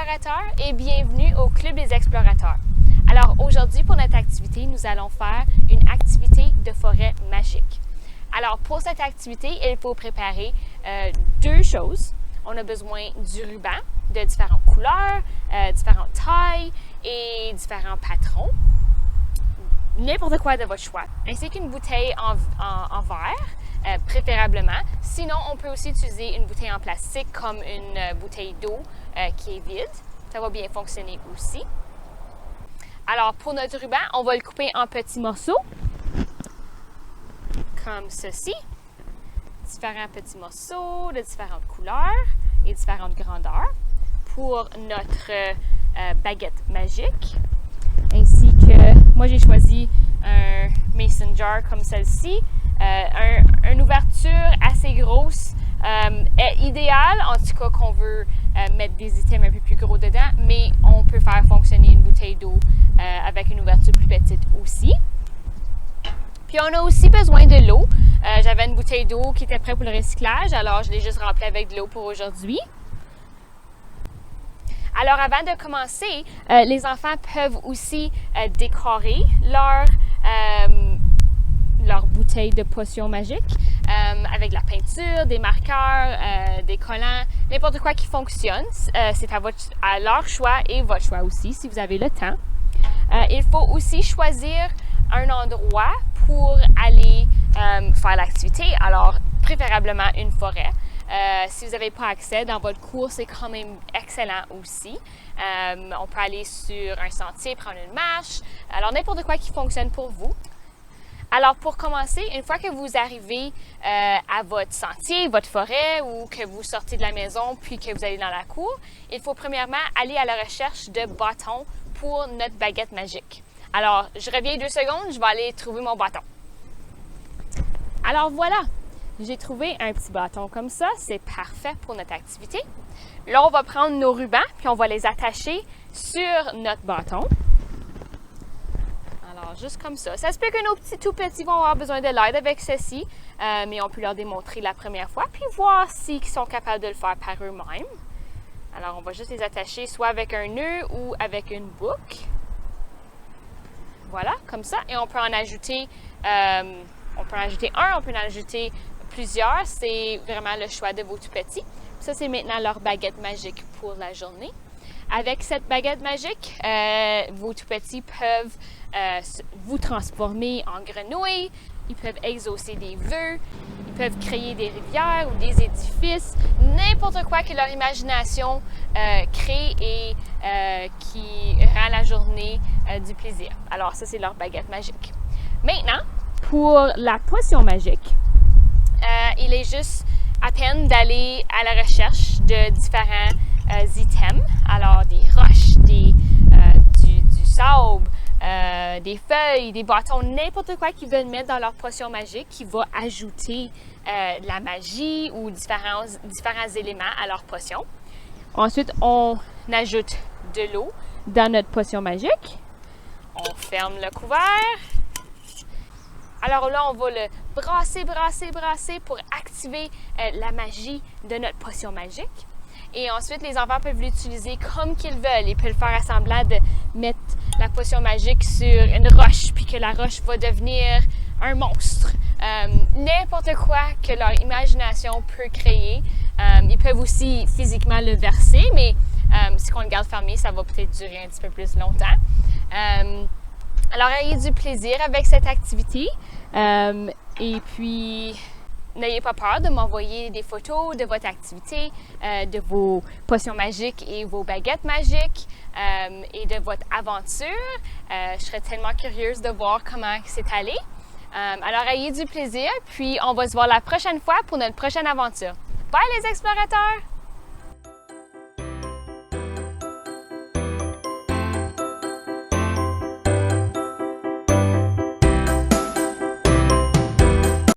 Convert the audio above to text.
explorateurs et bienvenue au Club des explorateurs. Alors aujourd'hui pour notre activité, nous allons faire une activité de forêt magique. Alors pour cette activité, il faut préparer deux choses. On a besoin du ruban de différentes couleurs, différentes tailles et différents patrons. N'importe quoi de votre choix, ainsi qu'une bouteille en verre, préférablement. Sinon, on peut aussi utiliser une bouteille en plastique comme une bouteille d'eau qui est vide. Ça va bien fonctionner aussi. Alors, pour notre ruban, on va le couper en petits morceaux, comme ceci. Différents petits morceaux de différentes couleurs et différentes grandeurs pour notre baguette magique. Ainsi que, moi j'ai choisi un mason jar comme celle-ci, une ouverture assez grosse, est idéale, en tout cas qu'on veut mettre des items un peu plus gros dedans, mais on peut faire fonctionner une bouteille d'eau avec une ouverture plus petite aussi. Puis on a aussi besoin de l'eau. J'avais une bouteille d'eau qui était prête pour le recyclage, alors je l'ai juste remplie avec de l'eau pour aujourd'hui. Alors, avant de commencer, les enfants peuvent aussi décorer leur bouteille de potion magique avec de la peinture, des marqueurs, des collants, n'importe quoi qui fonctionne. C'est à leur choix et votre choix aussi, si vous avez le temps. Il faut aussi choisir un endroit pour aller faire l'activité, alors préférablement une forêt. Si vous n'avez pas accès dans votre cours, c'est quand même excellent aussi. On peut aller sur un sentier, prendre une marche, alors n'importe quoi qui fonctionne pour vous. Alors pour commencer, une fois que vous arrivez à votre sentier, votre forêt ou que vous sortez de la maison puis que vous allez dans la cour, il faut premièrement aller à la recherche de bâtons pour notre baguette magique. Alors je reviens 2 secondes, je vais aller trouver mon bâton. Alors voilà! J'ai trouvé un petit bâton comme ça, c'est parfait pour notre activité. Là, on va prendre nos rubans, puis on va les attacher sur notre bâton. Alors, juste comme ça. Ça se peut que nos petits tout petits vont avoir besoin de l'aide avec ceci, mais on peut leur démontrer la première fois, puis voir s'ils sont capables de le faire par eux-mêmes. Alors, on va juste les attacher soit avec un nœud ou avec une boucle. Voilà, comme ça. Et on peut en ajouter, un, on peut en ajouter plusieurs, c'est vraiment le choix de vos tout petits. Ça, c'est maintenant leur baguette magique pour la journée. Avec cette baguette magique, vos tout petits peuvent vous transformer en grenouilles, ils peuvent exaucer des vœux, ils peuvent créer des rivières ou des édifices, n'importe quoi que leur imagination crée et qui rend la journée du plaisir. Alors, ça, c'est leur baguette magique. Maintenant, pour la potion magique, il est juste à peine d'aller à la recherche de différents items. Alors, des roches, du sable, des feuilles, des bâtons, n'importe quoi qu'ils veulent mettre dans leur potion magique qui va ajouter de la magie ou différents éléments à leur potion. Ensuite, on ajoute de l'eau dans notre potion magique. On ferme le couvert. Alors là, on va le brasser pour activer la magie de notre potion magique. Et ensuite, les enfants peuvent l'utiliser comme qu'ils veulent. Ils peuvent faire semblant de mettre la potion magique sur une roche, puis que la roche va devenir un monstre. N'importe quoi que leur imagination peut créer. Ils peuvent aussi physiquement le verser, mais si on le garde fermé, ça va peut-être durer un petit peu plus longtemps. Alors, ayez du plaisir avec cette activité et puis n'ayez pas peur de m'envoyer des photos de votre activité, de vos potions magiques et vos baguettes magiques et de votre aventure. Je serais tellement curieuse de voir comment c'est allé. Alors, ayez du plaisir, puis on va se voir la prochaine fois pour notre prochaine aventure. Bye les explorateurs!